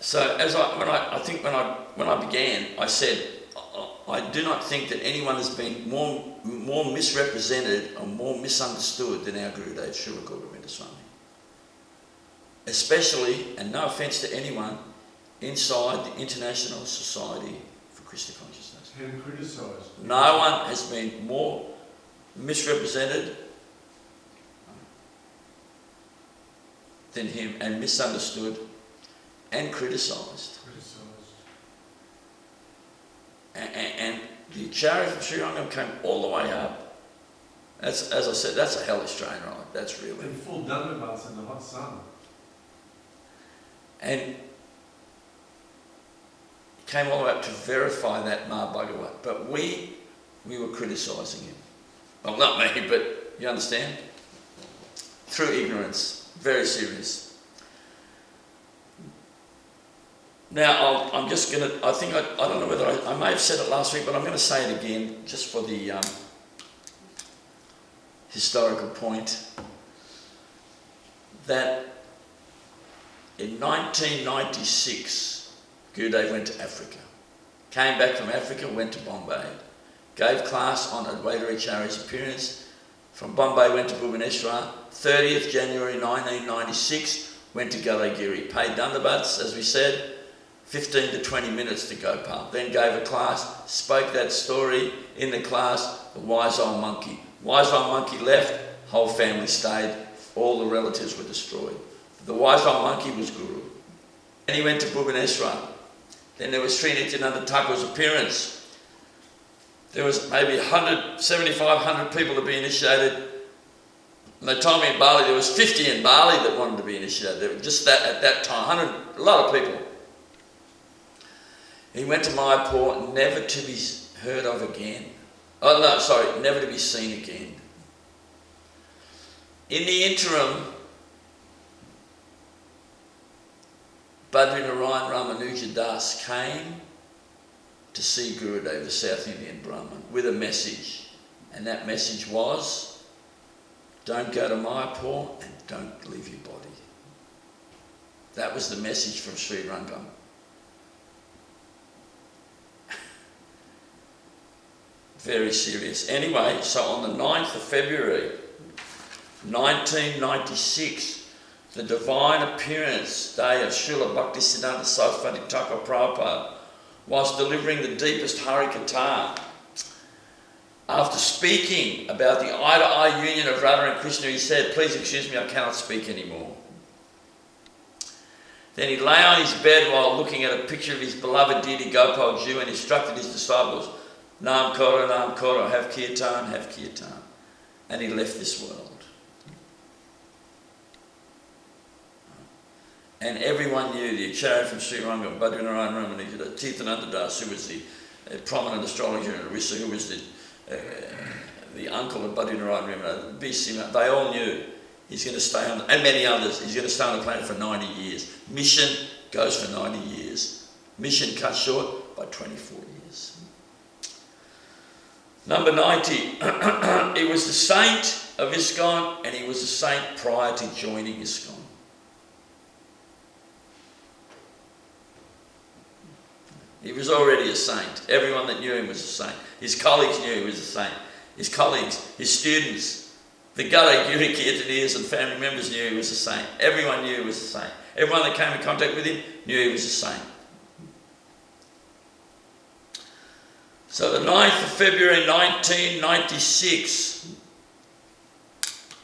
So when I began, I said, I do not think that anyone has been more misrepresented or more misunderstood than our Gurudeva, Srila Gour Govinda Swami. Especially, and no offence to anyone, inside the International Society for Krishna Consciousness. And criticised. No one has been more misrepresented than him, and misunderstood and criticised. And the Acarya from Sri Lanka came all the way up. That's, as I said, that's a hellish train ride. That's really. In full Dhammabads in the hot sun. And he came all the way up to verify that Ma Bhagavat. But we were criticising him. Well, not me, but you understand? Through ignorance. Very serious. Now, I'm just going to, I don't know whether I may have said it last week, but I'm going to say it again, just for the historical point, that in 1996, Gurudeva went to Africa. Came back from Africa, went to Bombay. Gave class on Advaita Acharya's appearance. From Bombay went to Bhubaneswar. 30th January 1996, went to Gaudagiri. Paid Dandabats, as we said, 15 to 20 minutes to Gopal. Then gave a class, spoke that story in the class, the wise old monkey. Wise old monkey left, whole family stayed, all the relatives were destroyed. The wise old monkey was Guru. And he went to Bhubaneswar. Then there was Sri Nityananda Thakura's appearance. There was maybe 7,500 people to be initiated. And they told me in Bali, there was 50 in Bali that wanted to be initiated. There were just that at that time, a lot of people. He went to Mayapur, never to be heard of again. Oh no, sorry, never to be seen again. In the interim, Badrinarayan Ramanuja Das came to see Gurudeva, the South Indian Brahmin, with a message. And that message was, don't go to Mayapur and don't leave your body. That was the message from Sri Rangam. Very serious. Anyway, so on the 9th of February, 1996, the divine appearance day of Srila Bhaktisiddhanta Saraswati Thakur Prabhupada, whilst delivering the deepest Harikatha, after speaking about the eye-to-eye union of Radha and Krishna, he said, please excuse me, I cannot speak anymore. Then he lay on his bed while looking at a picture of his beloved deity Gopal Jew and instructed his disciples, Nam Koro, have kirtan, have kirtan. And he left this world. And everyone knew the Acharya from Sri Rangam, Badrinarayan Ramanuja, Tirthananda Das, who was the prominent astrologer in Orissa, who was the uncle of Badrinarayan Ramanuja, BC, they all knew he's going to stay on, and many others, he's going to stay on the planet for 90 years. Mission goes for 90 years. Mission cut short by 24 years. Number 90, he was the saint of ISKCON, and he was a saint prior to joining ISKCON. He was already a saint. Everyone that knew him was a saint. His colleagues knew he was a saint. His colleagues, his students, the Gaudagiri Kirtaniers and family members knew he was a saint. Everyone knew he was a saint. Everyone that came in contact with him knew he was a saint. So the 9th of February 1996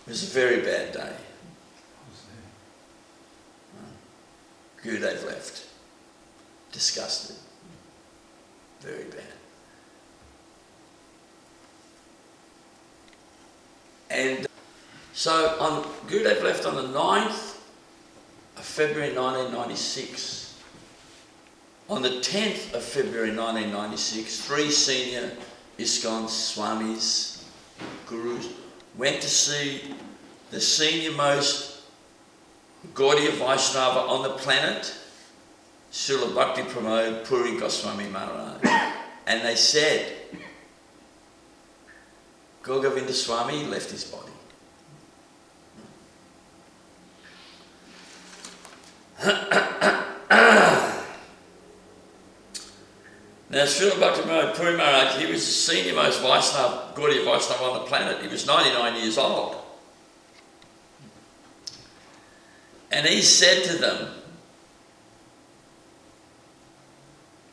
was a very bad day. Gurudeva left. Disgusted. Very bad. And so Gurudeva left on the 9th of February 1996. On the 10th of February 1996, 3 senior ISKCON Swamis, Gurus, went to see the senior most Gaudiya Vaisnava on the planet, Srila Bhakti Pramod Puri Goswami Maharaja. And they said, Gour Govinda Swami left his body. Now, Srila Bhaktivinoda Puri Maharaj, he was the senior most Vaishnava, Gaudiya Vaisnava on the planet. He was 99 years old. And he said to them,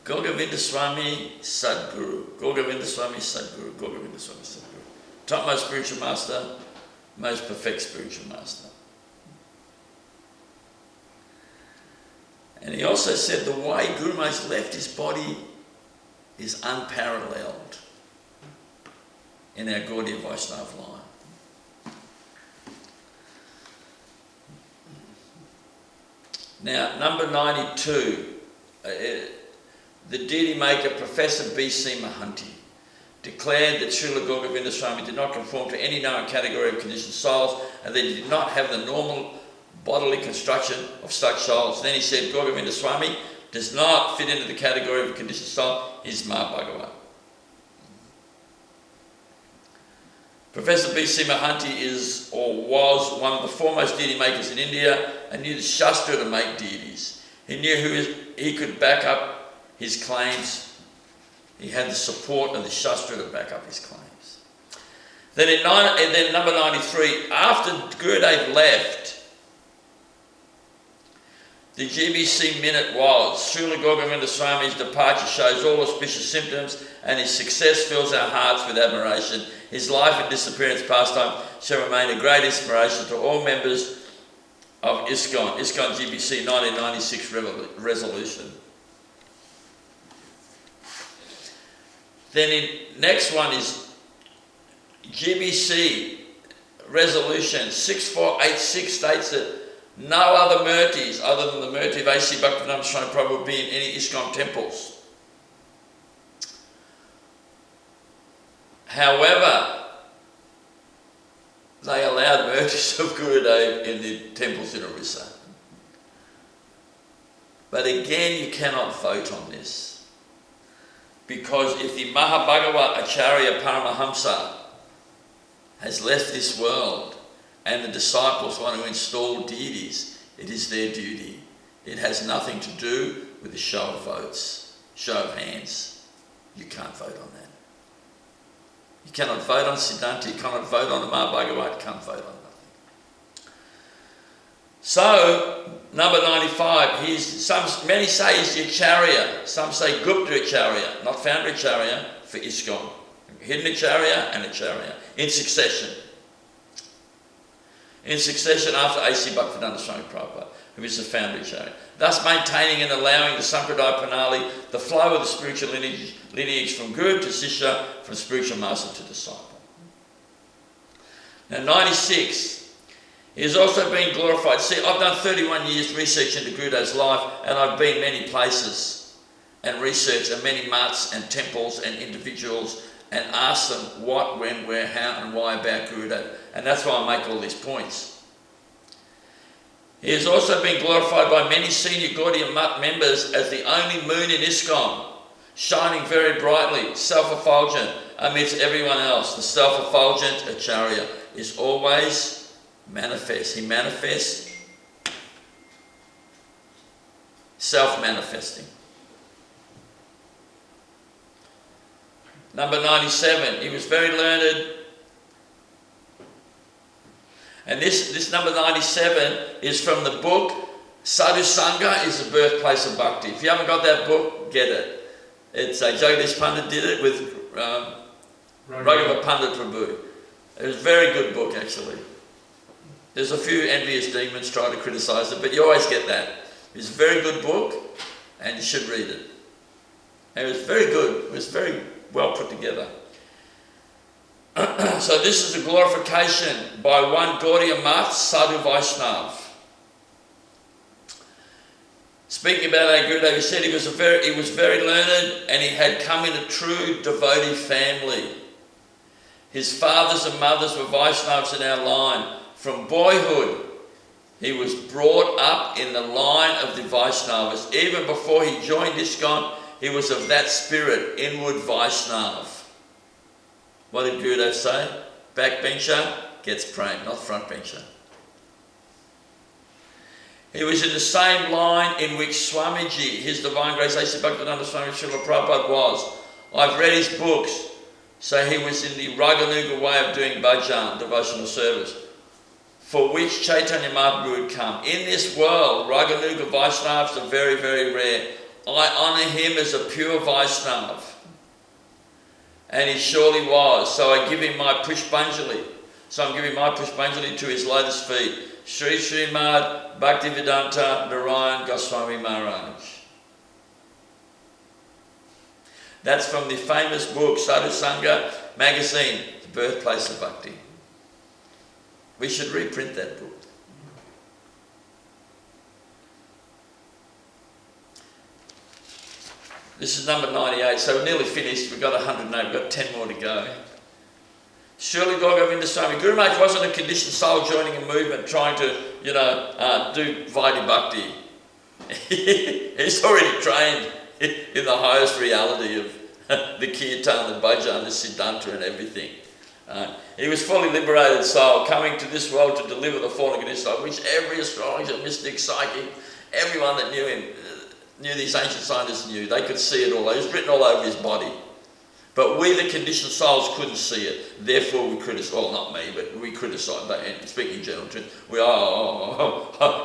Gour Govinda Swami Sadguru, Gour Govinda Swami Sadguru, Gour Govinda Swami Sadguru. Topmost spiritual master, most perfect spiritual master. And he also said the way Guru Maharaj left his body is unparalleled in our Gaudiya Vaishnava line. Now, number 92, the deity maker Professor B.C. Mahanti declared that Srila Gour Govinda Swami did not conform to any known category of conditioned souls and that he did not have the normal bodily construction of such souls. Then he said Gour Govinda Swami does not fit into the category of a conditioned soul. He's Maharaja. Professor B.C. Mahanti is or was one of the foremost deity makers in India and knew the Shastra to make deities. He knew he could back up his claims. He had the support of the Shastra to back up his claims. Then number 93, after Gurudeva left, the GBC minute was, Srila Gour Govinda Swami's departure shows all auspicious symptoms and his success fills our hearts with admiration. His life and disappearance pastime shall remain a great inspiration to all members of ISKCON GBC 1996 resolution. Then next one is GBC resolution 6486 states that no other murtis other than the murti of A.C. Bhaktivedanta Swami Prabhu will be in any ISKCON temples. However, they allowed murtis of Gurudeva in the temples in Orissa. But again, you cannot vote on this. Because if the Mahabhagava Acharya Paramahamsa has left this world, and the disciples want to install deities, it is their duty. It has nothing to do with the show of votes, show of hands. You can't vote on that. You cannot vote on Siddhanta, you cannot vote on the Mahabhagavad, you can't vote on nothing. So, number 95, many say he's the Acharya, some say Gupta Acharya, not founder Acharya, for ISKCON. Hidden Acharya and Acharya, in succession. In succession after A.C. Bhaktivedanta Swami Prabhupada, who is the founder Acharya, thus maintaining and allowing the Sampradaya Pranali, the flow of the spiritual lineage from Guru to Sishya, from spiritual master to disciple. Now 96, he has also been glorified. See, I've done 31 years research into Gurudeva's life and I've been many places and researched at many mats and temples and individuals and asked them what, when, where, how and why about Gurudeva. And that's why I make all these points. He has also been glorified by many senior Gaudiya Math members as the only moon in ISKCON, shining very brightly, self-effulgent amidst everyone else. The self-effulgent Acharya is always manifest. He manifests self-manifesting. Number 97, he was very learned. And this number 97 is from the book Sadhu Sangha is the Birthplace of Bhakti. If you haven't got that book, get it. It's Jagdish Pandit did it with Raghava Pandit Prabhu. It was a very good book actually. There's a few envious demons trying to criticise it, but you always get that. It's a very good book and you should read it. And it was very good. It was very well put together. So this is a glorification by one Gaudiya Math, Sadhu Vaishnav. Speaking about our Gurudeva, he said he was very learned and he had come in a true devotee family. His fathers and mothers were Vaishnavas in our line. From boyhood, he was brought up in the line of the Vaishnavas. Even before he joined ISKCON, he was of that spirit, inward Vaishnav. What did Gurudeva say? Backbencher gets praying, not frontbencher. He was in the same line in which Swamiji, His Divine Grace A.C. Bhaktivedanta Swami Srila Prabhupada was. I've read his books. So he was in the Raganuga way of doing bhajan, devotional service, for which Chaitanya Mahaprabhu had come. In this world, Raganuga Vaishnavas are very, very rare. I honour him as a pure Vaishnav. And he surely was. So I give him my Pushpanjali. So I'm giving my Pushpanjali to his lotus feet. Sri Srimad Bhaktivedanta Narayan Goswami Maharaj. That's from the famous book Sadhu Sangha magazine, The Birthplace of Bhakti. We should reprint that book. This is number 98, so we're nearly finished. We've got 108, we've got 10 more to go. Srila Gour Govinda Swami. Guru Maharaj wasn't a conditioned soul joining a movement trying to, do Vaidhi Bhakti. He's already trained in the highest reality of the kirtan, the bhajan, the siddhanta and everything. He was fully liberated soul coming to this world to deliver the fallen conditioned soul, which every astrologer, mystic, psychic, everyone that knew him, knew these ancient scientists knew. They could see it all. It was written all over his body. But we, the conditioned souls, couldn't see it. Therefore, we criticised, well, not me, but we criticised, and speaking in general terms, we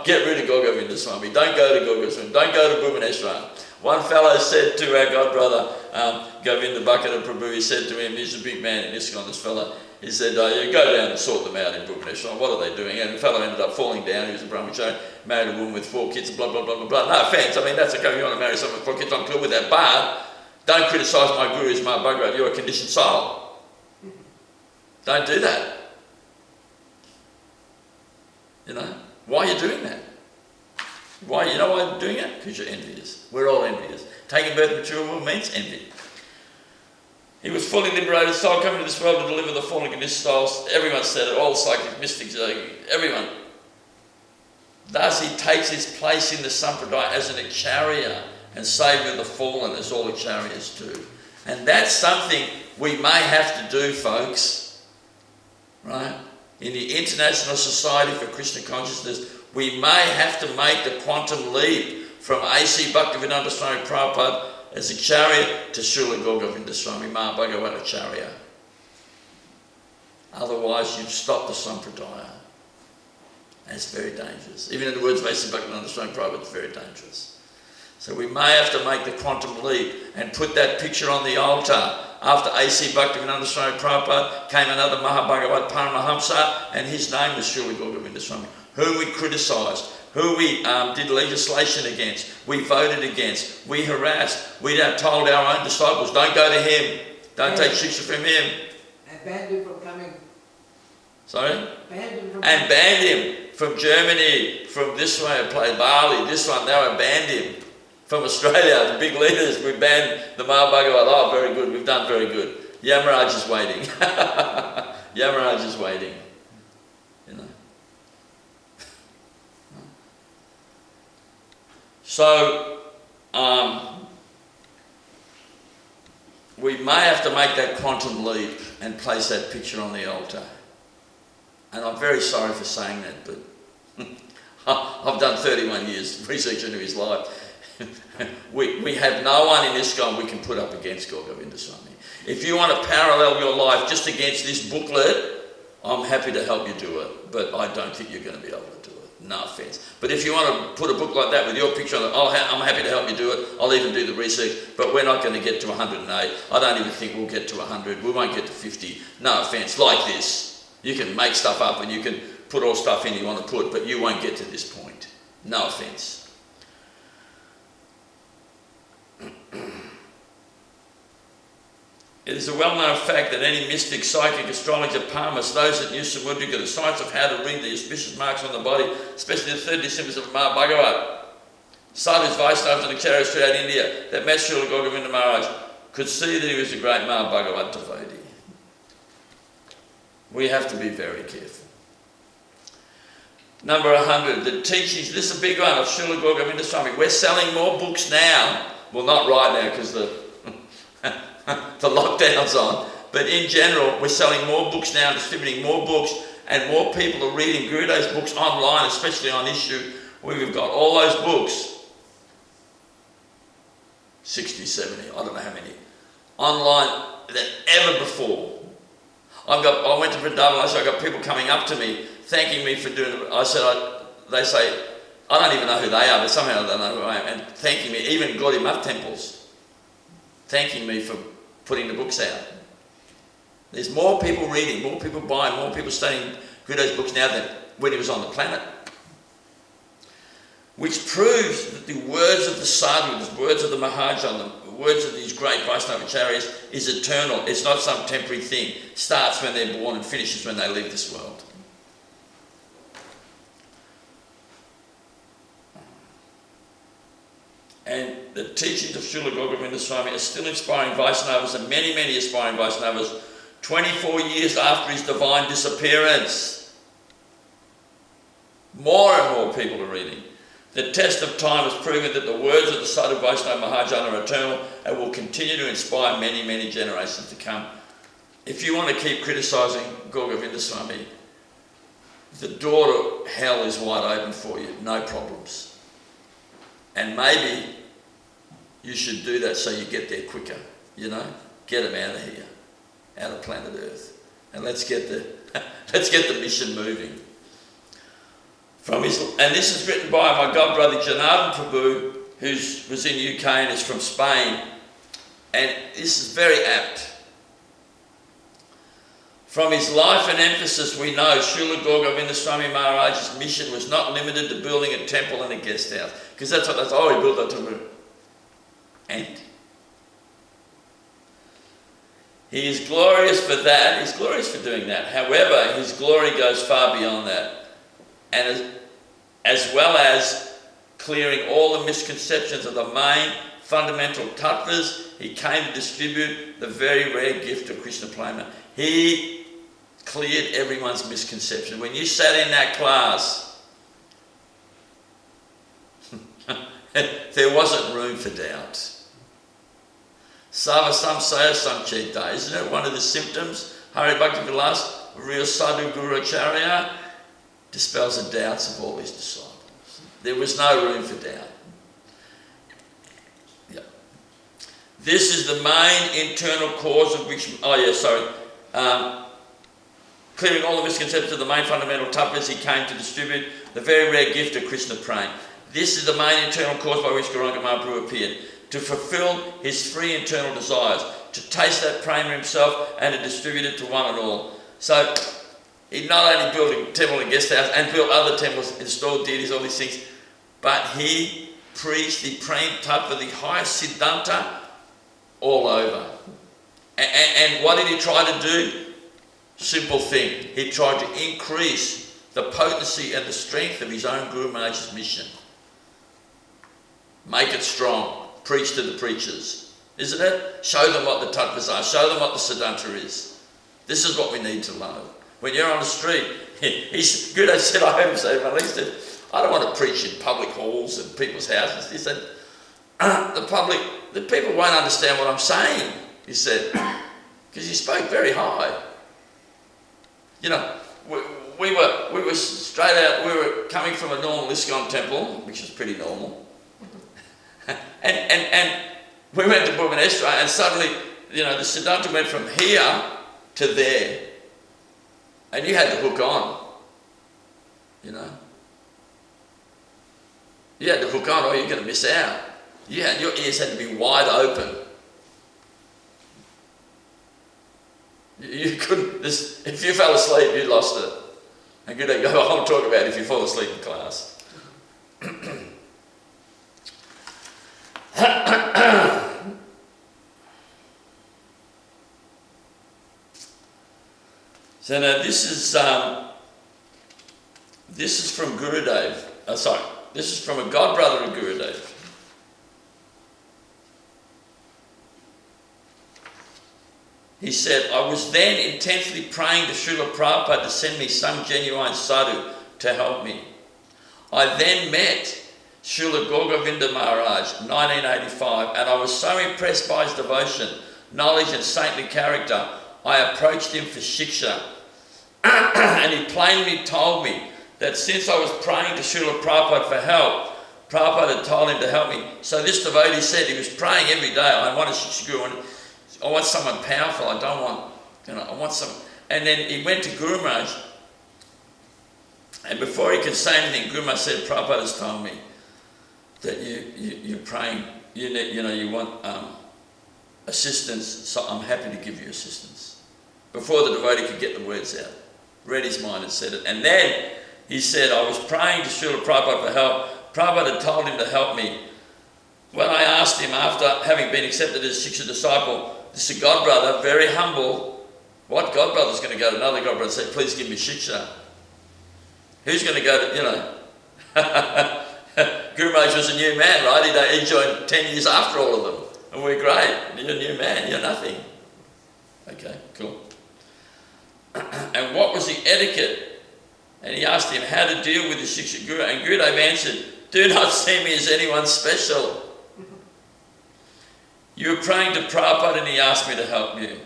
get rid of Gour Govinda Swami. Don't go to Gour Govinda Swami. Don't go to Bhubaneswar. One fellow said to our godbrother, Govinda Bhakkata Prabhu, he said to him, he's a big man in ISKCON, this fellow, he said, you go down and sort them out in Bhubaneswar. What are they doing? And the fellow ended up falling down. He was a brahmachari, married a woman with 4 kids, blah, blah, blah, blah, blah. No offence, I mean, that's okay if you want to marry someone with 4 kids, I'm clear with that, but don't criticise my guru, my Bhagavad. You're a conditioned soul. Don't do that. Why are you doing that? Why? You know why you're doing it? Because you're envious. We're all envious. Taking birth in material world means envy. He was fully liberated soul coming to this world to deliver the fallen conditioned souls. Everyone said it, all psychic mystics, everyone. Thus he takes his place in the sampradaya as an acharya and saviour of the fallen, as all acharyas do. And that's something we may have to do, folks. Right? In the International Society for Krishna Consciousness, we may have to make the quantum leap from A.C. Bhaktivedanta Swami Prabhupada as Acharya to Srila Gour Govinda Swami Mahābhagavata Acharya. Otherwise, you've stopped the sampradaya. That's very dangerous. Even in the words of A.C. Bhaktivedanta Swami Prabhupada, it's very dangerous. So we may have to make the quantum leap and put that picture on the altar. After A.C. Bhaktivedanta Swami Prabhupada came another Mahabhagavat Paramahamsa, and his name was Srila Gour Govinda Swami, who we criticised, who we did legislation against, we voted against, we harassed, we told our own disciples, don't go to him, don't take shiksha from him. And banned him from coming. Sorry? Banned him from and banned him from Germany, from this way, I played Bali, this one, now I banned him. From Australia, the big leaders, we banned the Mahabhagavat. Oh, very good, we've done very good. Yamaraj is waiting. Yamaraj is waiting. So, we may have to make that quantum leap and place that picture on the altar. And I'm very sorry for saying that, but I've done 31 years research into his life. we have no one in ISKCON we can put up against Gour Govinda Swami. If you want to parallel your life just against this booklet, I'm happy to help you do it, but I don't think you're going to be able to do it. No offence. But if you want to put a book like that with your picture on it, I'm happy to help you do it. I'll even do the research, but we're not going to get to 108. I don't even think we'll get to 100. We won't get to 50. No offence. Like this. You can make stuff up and you can put all stuff in you want to put, but you won't get to this point. No offence. It is a well-known fact that any mystic, psychic, astrologer, palmist, those that knew Samudrika, the science of how to read the auspicious marks on the body, especially the 30 symbols of Mahābhagavat, sadhus, Vaishnavas and acharyas throughout India that met Srila Gour Govinda Maharaj could see that he was a great Mahābhagavat devotee. We have to be very careful. Number 100, the teachings, this is a big one, of Srila Gour Govinda Swami. We're selling more books now, well not right now because the lockdown's on, but in general we're selling more books now, distributing more books, and more people are reading Gurudev's books online, especially on issue. we've got all those books, 60, 70, I don't know how many, online than ever before. I went to Vrindavan, I got people coming up to me, thanking me for doing it. They say, I don't even know who they are, but somehow they know who I am, and thanking me, even Gaudiya temples, thanking me for putting the books out. There's more people reading, more people buying, more people studying Gurudeva's books now than when he was on the planet. Which proves that the words of the sadhu, the words of the Maharaja, the words of these great Vaisnavacharyas is eternal. It's not some temporary thing. Starts when they're born and finishes when they leave this world. And the teachings of Srila Gour Govinda Swami are still inspiring Vaisnavas, and many, many aspiring Vaisnavas 24 years after his divine disappearance. More and more people are reading. The test of time has proven that the words of the Sadhu Vaishnava Maharaja are eternal and will continue to inspire many, many generations to come. If you want to keep criticising Gour Govinda Swami, the door to hell is wide open for you, no problems. And maybe you should do that so you get there quicker, you know? Get him out of here, out of planet Earth. And let's get the mission moving. And this is written by my godbrother Janardhan Prabhu, who was in UK and is from Spain. And this is very apt. From his life and emphasis, we know Srila Gour Govinda Swami Maharaja's mission was not limited to building a temple and a guest house. Because that's all he built that temple. And he is glorious for that. He's glorious for doing that. However, his glory goes far beyond that. And as well as clearing all the misconceptions of the main fundamental tattvas, he came to distribute the very rare gift of Krishna Prema. He cleared everyone's misconception. When you sat in that class, there wasn't room for doubt. Sava samsaya samcheta. Isn't it one of the symptoms? Hari Bhakti Vilas, real sadhu guru acharya, dispels the doubts of all his disciples. There was no room for doubt. Yeah. This is the main internal cause of which, clearing all the misconceptions of the main fundamental tattvas, he came to distribute the very rare gift of Krishna Prema. This is the main internal cause by which Gauranga Mahaprabhu appeared, to fulfill his free internal desires, to taste that prema himself and to distribute it to one and all. So, he not only built a temple and guest house and built other temples, installed deities, all these things, but he preached the Prem Tattva, the highest Siddhanta, all over. And what did he try to do? Simple thing. He tried to increase the potency and the strength of his own Guru Maharaj's mission. Make it strong. Preach to the preachers. Isn't it? Show them what the tattvas are. Show them what the Siddhanta is. This is what we need to know. When you're on the street, Gurudeva said, I heard him say, he said, I don't want to preach in public halls and people's houses. He said, the people won't understand what I'm saying. He said, because you spoke very high. You know, we were straight out, we were coming from a normal ISKCON temple, which is pretty normal. and we went to Bhubaneswar and suddenly, you know, the Siddhanta went from here to there. And you had to hook on, you know. You had to hook on or you're going to miss out. Your ears had to be wide open. You couldn't, if you fell asleep, you lost it. And good day, I'll talk about if you fall asleep in class. So now this is from Gurudeva. This is from a godbrother of Gurudeva. He said, I was then intensely praying to Srila Prabhupada to send me some genuine sadhu to help me. I then met Srila Gour Govinda Maharaj, 1985, and I was so impressed by his devotion, knowledge and saintly character, I approached him for shiksha. And he plainly told me that since I was praying to Srila Prabhupada for help, Prabhupada had told him to help me. So this devotee said he was praying every day. I want a Shiksha Guru. I want someone powerful. I don't want, I want some. And then he went to Guru Maharaj. And before he could say anything, Guru Maharaj said, Prabhupada has told me that you're praying, you want assistance, so I'm happy to give you assistance. Before the devotee could get the words out. Read his mind and said it. And then he said, I was praying to Srila Prabhupada for help. Prabhupada had told him to help me. When I asked him, after having been accepted as a Shiksha disciple, this is a God brother, very humble. What God brother is going to go to another God brother and say, please give me Shiksha? Who's going to go to, Guru Maharaj was a new man, right? He joined 10 years after all of them. And we're great. You're a new man, you're nothing. Okay, cool. And what was the etiquette? And he asked him how to deal with the Shiksha Guru. And Gurudeva answered, do not see me as anyone special. You were praying to Prabhupada and he asked me to help you.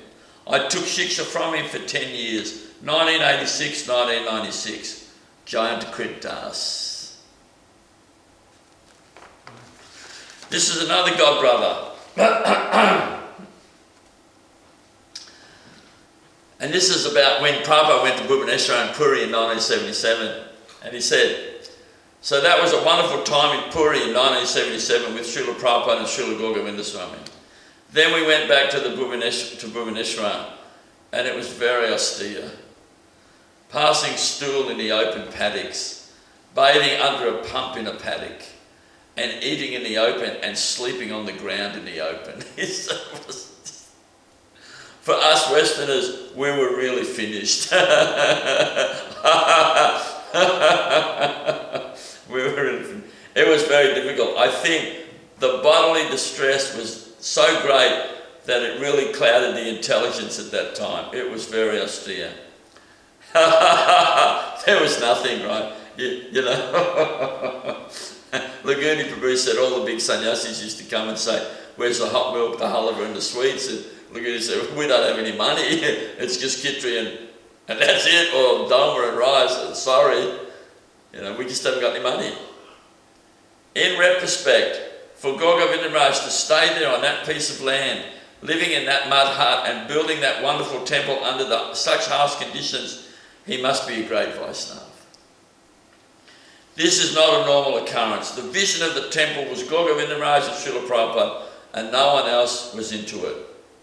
I took Shiksha from him for 10 years, 1986, 1996. Giant Krit Das. This is another God brother. And this is about when Prabhupada went to Bhubaneswar and Puri in 1977. And he said, so that was a wonderful time in Puri in 1977 with Srila Prabhupada and Srila Gour Govinda Swami. Then we went back to Bhubaneswar, and it was very austere. Passing stool in the open paddocks, bathing under a pump in a paddock, and eating in the open and sleeping on the ground in the open. For us Westerners, we were really finished. It was very difficult. I think the bodily distress was so great that it really clouded the intelligence at that time. It was very austere. There was nothing, right? You know. Laguni Prabhu said all the big sannyasis used to come and say, where's the hot milk, the halava and the sweets? And Laguni said, we don't have any money. It's just kitri and that's it, or doma and rice. And sorry, we just haven't got any money. In retrospect, for Gour Govinda Maharaj to stay there on that piece of land, living in that mud hut and building that wonderful temple under such harsh conditions, he must be a great Vaishnava. This is not a normal occurrence. The vision of the temple was Gour Govinda Maharaj and Srila Prabhupada, and no one else was into it.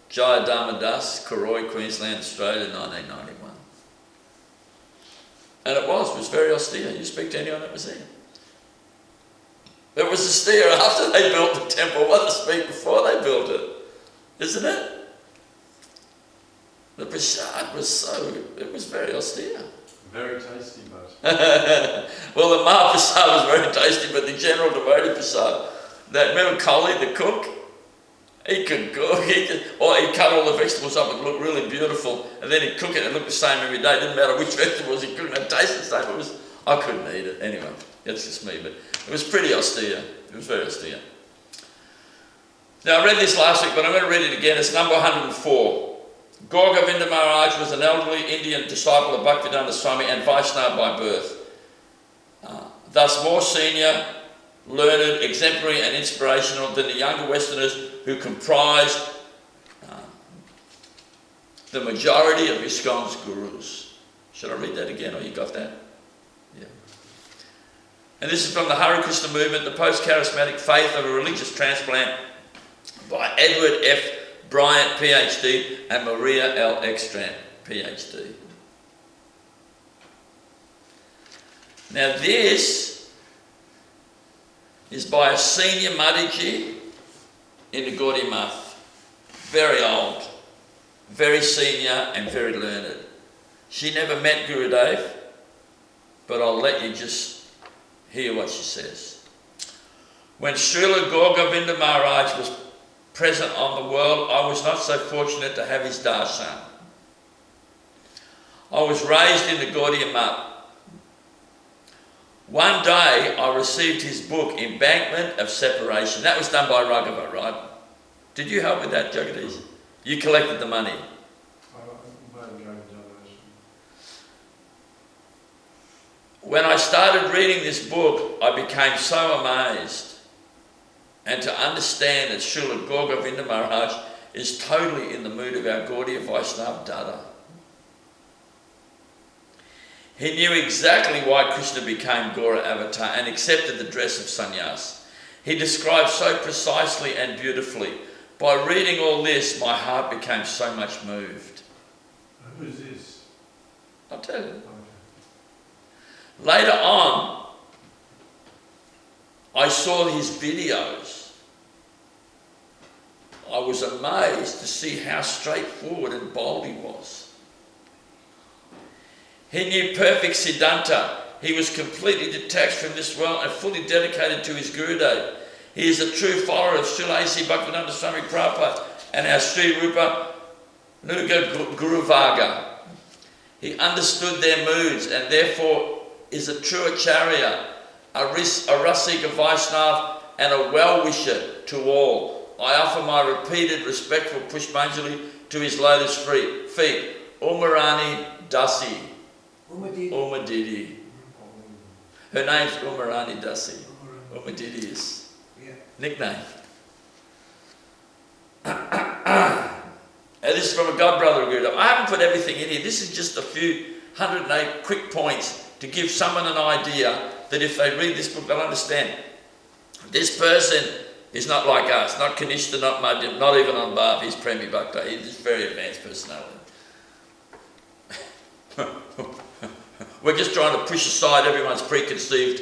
Jaya Dharmadas, Karoi, Queensland, Australia, 1991. And it was very austere. You speak to anyone that was there. It was austere after they built the temple. What to speak before they built it, isn't it? The prasad it was very austere. Very tasty, but. Well, the Maha Prasad was very tasty, but the general devotee Prasad, remember Kali, the cook? He could cook, he'd cut all the vegetables up and look really beautiful, and then he'd cook it and look the same every day. It didn't matter which vegetables he cooked, it tasted the same. I couldn't eat it. Anyway, that's just me, but it was pretty austere. It was very austere. Now, I read this last week, but I'm going to read it again. It's number 104. Gour Govinda Maharaj was an elderly Indian disciple of Bhaktivedanta Swami and Vaishnava by birth. Thus more senior, learned, exemplary and inspirational than the younger Westerners who comprised the majority of ISKCON's gurus. Should I read that again, or you got that? Yeah. And this is from the Hare Krishna movement, the post-charismatic faith of a religious transplant by Edward F. Bryant, PhD, and Maria L. Ekstrand, PhD. Now this is by a senior Madhiji in the Gaudiya Math. Very old, very senior and very learned. She never met Gurudeva, but I'll let you just hear what she says. When Srila Gour Govinda Maharaj was present on the world, I was not so fortunate to have his darshan. I was raised in the Gaudiya Math. One day I received his book, Embankment of Separation. That was done by Raghava, right? Did you help with that, Jagadish? You collected the money. when I started reading this book, I became so amazed and to understand that Srila Gour Govinda Maharaj is totally in the mood of our Gaudiya Vaisnava Dada. He knew exactly why Krishna became Gaura Avatar and accepted the dress of sannyas. He described so precisely and beautifully. By reading all this, my heart became so much moved. Who is this? I'll tell you. Okay. Later on, I saw his videos. I was amazed to see how straightforward and bold he was. He knew perfect Siddhanta. He was completely detached from this world and fully dedicated to his Gurudeva. He is a true follower of Srila Bhaktivedanta Swami Prabhupada and our Sri Rupa Nuga Guru Varga. He understood their moods and therefore is a true Acarya, a Rasika Vaishnava and a well-wisher to all. I offer my repeated respectful Pushpanjali to his lotus feet. Umarani Dasi. Umadidi. Her name's Umarani Dasi. Umadidi is nickname. And this is from a godbrother of Gurudeva. I haven't put everything in here. This is just a few 108 quick points to give someone an idea that if they read this book, they'll understand. This person is not like us, not Kanishta, not Madhyam, not even on Bhav. He's Premi Bhakta. He's a very advanced personality. We're just trying to push aside everyone's preconceived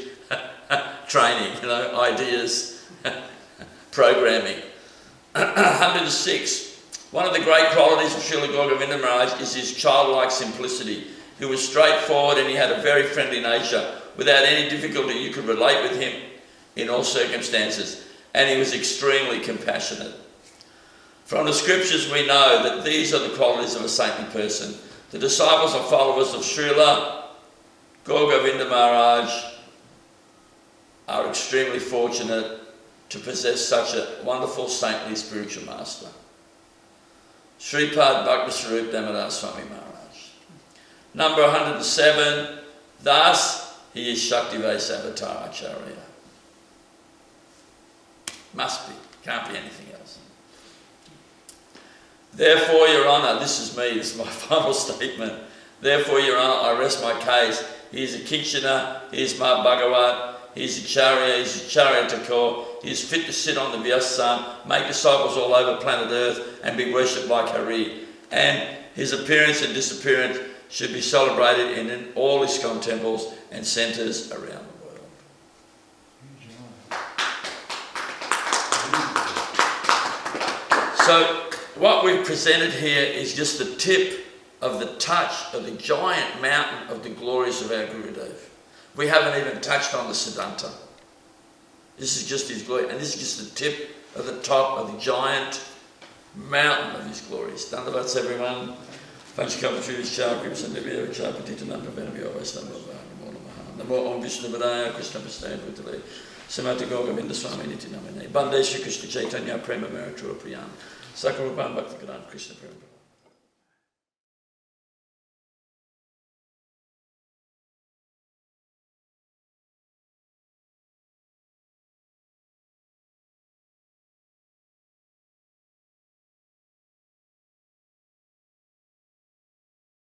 training, ideas, programming. 106. One of the great qualities of Srila Gour Govinda Maharaj is his childlike simplicity. He was straightforward and he had a very friendly nature. Without any difficulty, you could relate with him in all circumstances. And he was extremely compassionate. From the scriptures we know that these are the qualities of a saintly person. The disciples and followers of Srila Gour Govinda Maharaj are extremely fortunate to possess such a wonderful saintly spiritual master. Sripad Bhakti Damodar Swami Maharaj. Number 107, thus he is Shakti Vaisnava Acharya. Must be, can't be anything else. Therefore, Your Honour, this is me, this is my final statement. Therefore, Your Honour, I rest my case. He is a Kinchana, he is Ma Bhagavat, he is Acharya, he is Acharya Thakur, he is fit to sit on the Vyasapuja, make disciples all over planet Earth and be worshipped like Hari. And his appearance and disappearance should be celebrated in all ISKCON temples and centres around the world. So what we've presented here is just the tip of the touch of the giant mountain of the glories of our Gurudeva. We haven't even touched on the Siddhanta. This is just his glory, and this is just the tip of the top of the giant mountain of his glories. Dandavats everyone. Panchakapachurishya, Kripsandavya, Vichapatitananda, Gaudiya Vaisnava, Namo Om Vishnu Vadaya, Krishna Pastaya Bhutale, Samata Gour Govinda Swami Niti Namane, Bande Shri Krishna Chaitanya, Prema Meritura Priyan, Sakarupan Bhakti Krishna Prema.